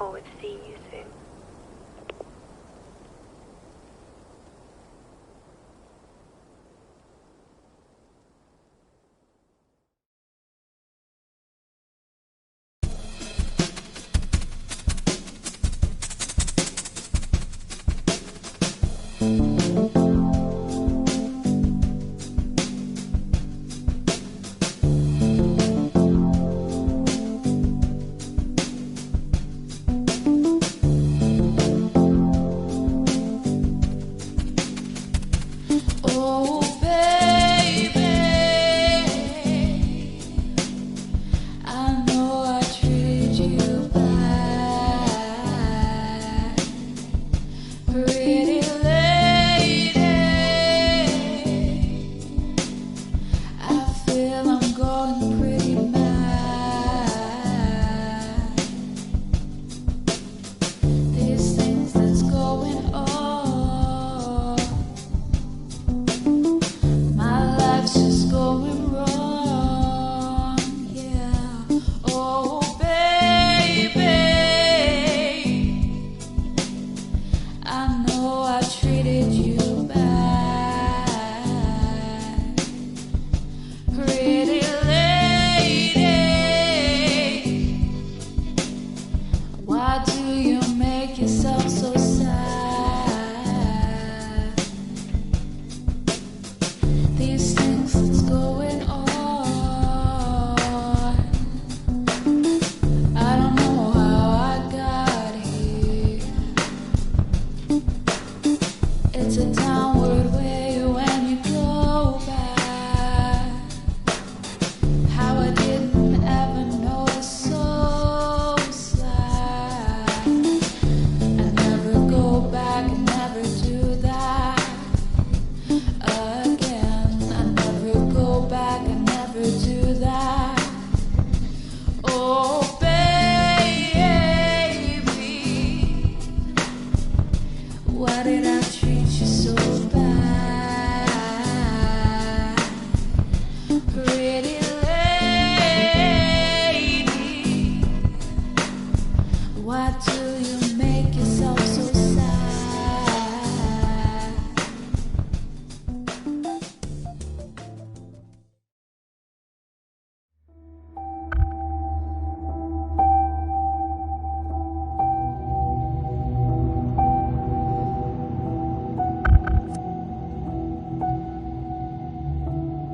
forward to seeing you soon. Pretty